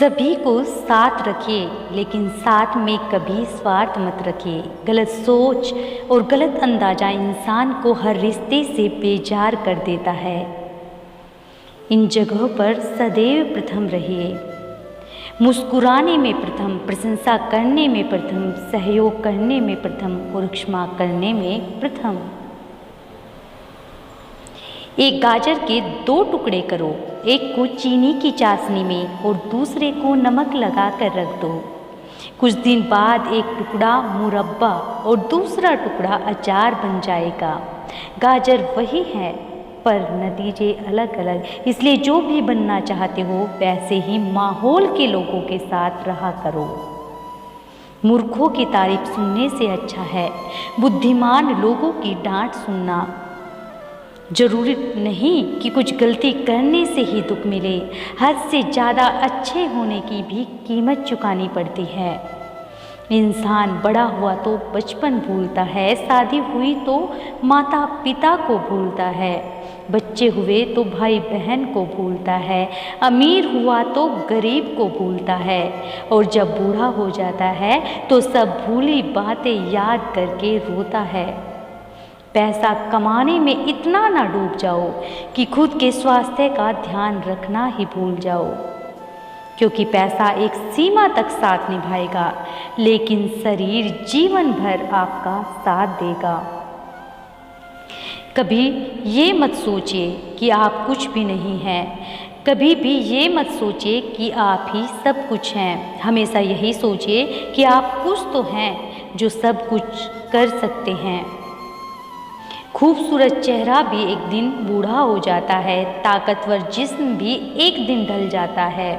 सभी को साथ रखिए, लेकिन साथ में कभी स्वार्थ मत रखिए। गलत सोच और गलत अंदाजा इंसान को हर रिश्ते से बेजार कर देता है। इन जगहों पर सदैव प्रथम रहिए। मुस्कुराने में प्रथम, प्रशंसा करने में प्रथम, सहयोग करने में प्रथम और क्षमा करने में प्रथम। एक गाजर के 2 टुकड़े करो, एक को चीनी की चाशनी में और दूसरे को नमक लगा कर रख दो। कुछ दिन बाद एक टुकड़ा मुरब्बा और दूसरा टुकड़ा अचार बन जाएगा। गाजर वही है पर नतीजे अलग अलग, इसलिए जो भी बनना चाहते हो वैसे ही माहौल के लोगों के साथ रहा करो। मूर्खों की तारीफ सुनने से अच्छा है बुद्धिमान लोगों की डांट सुनना। जरूरी नहीं कि कुछ गलती करने से ही दुख मिले, हद से ज़्यादा अच्छे होने की भी कीमत चुकानी पड़ती है। इंसान बड़ा हुआ तो बचपन भूलता है, शादी हुई तो माता पिता को भूलता है, बच्चे हुए तो भाई बहन को भूलता है, अमीर हुआ तो गरीब को भूलता है, और जब बूढ़ा हो जाता है तो सब भूली बातें याद करके रोता है। पैसा कमाने में इतना ना डूब जाओ कि खुद के स्वास्थ्य का ध्यान रखना ही भूल जाओ, क्योंकि पैसा एक सीमा तक साथ निभाएगा, लेकिन शरीर जीवन भर आपका साथ देगा। कभी ये मत सोचिए कि आप कुछ भी नहीं हैं, कभी भी ये मत सोचिए कि आप ही सब कुछ हैं। हमेशा यही सोचिए कि आप कुछ तो हैं जो सब कुछ कर सकते हैं। खूबसूरत चेहरा भी एक दिन बूढ़ा हो जाता है, ताकतवर जिस्म भी एक दिन ढल जाता है,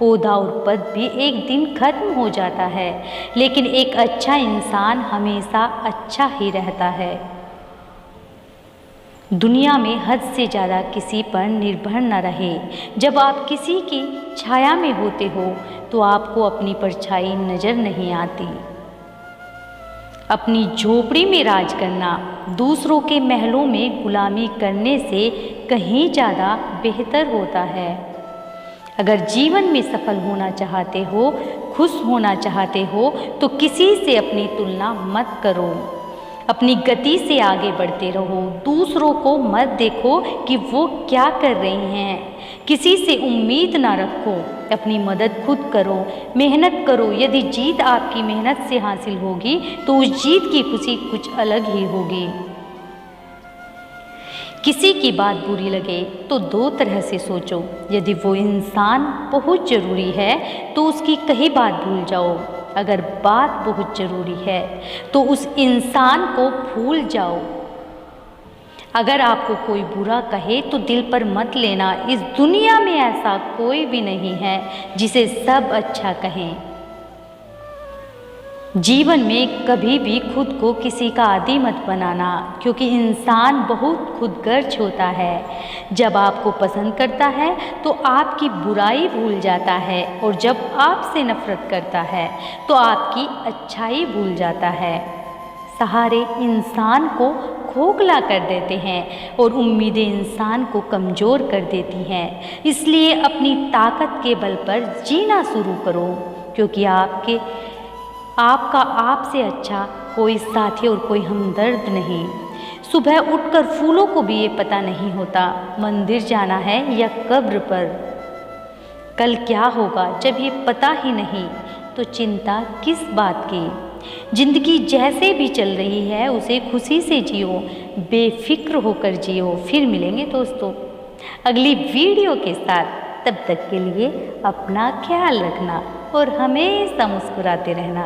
ओहदा और पद भी एक दिन खत्म हो जाता है, लेकिन एक अच्छा इंसान हमेशा अच्छा ही रहता है। दुनिया में हद से ज़्यादा किसी पर निर्भर न रहे। जब आप किसी की छाया में होते हो तो आपको अपनी परछाई नज़र नहीं आती। अपनी झोपड़ी में राज करना दूसरों के महलों में गुलामी करने से कहीं ज़्यादा बेहतर होता है। अगर जीवन में सफल होना चाहते हो, खुश होना चाहते हो, तो किसी से अपनी तुलना मत करो। अपनी गति से आगे बढ़ते रहो। दूसरों को मत देखो कि वो क्या कर रही हैं। किसी से उम्मीद ना रखो, अपनी मदद खुद करो, मेहनत करो। यदि जीत आपकी मेहनत से हासिल होगी तो उस जीत की खुशी कुछ अलग ही होगी। किसी की बात बुरी लगे तो 2 तरह से सोचो। यदि वो इंसान बहुत ज़रूरी है तो उसकी कही बात भूल जाओ। अगर बात बहुत ज़रूरी है तो उस इंसान को भूल जाओ। अगर आपको कोई बुरा कहे तो दिल पर मत लेना। इस दुनिया में ऐसा कोई भी नहीं है जिसे सब अच्छा कहें। जीवन में कभी भी खुद को किसी का आदी मत बनाना, क्योंकि इंसान बहुत खुदगर्ज होता है। जब आपको पसंद करता है तो आपकी बुराई भूल जाता है, और जब आपसे नफरत करता है तो आपकी अच्छाई भूल जाता है। सहारे इंसान को खोखला कर देते हैं और उम्मीदें इंसान को कमज़ोर कर देती हैं। इसलिए अपनी ताकत के बल पर जीना शुरू करो, क्योंकि आपका आपसे अच्छा कोई साथी और कोई हमदर्द नहीं। सुबह उठकर फूलों को भी ये पता नहीं होता मंदिर जाना है या कब्र पर। कल क्या होगा जब ये पता ही नहीं तो चिंता किस बात की। जिंदगी जैसे भी चल रही है उसे खुशी से जियो, बेफिक्र होकर जियो। फिर मिलेंगे दोस्तों अगली वीडियो के साथ। तब तक के लिए अपना ख्याल रखना और हमेशा मुस्कुराते रहना।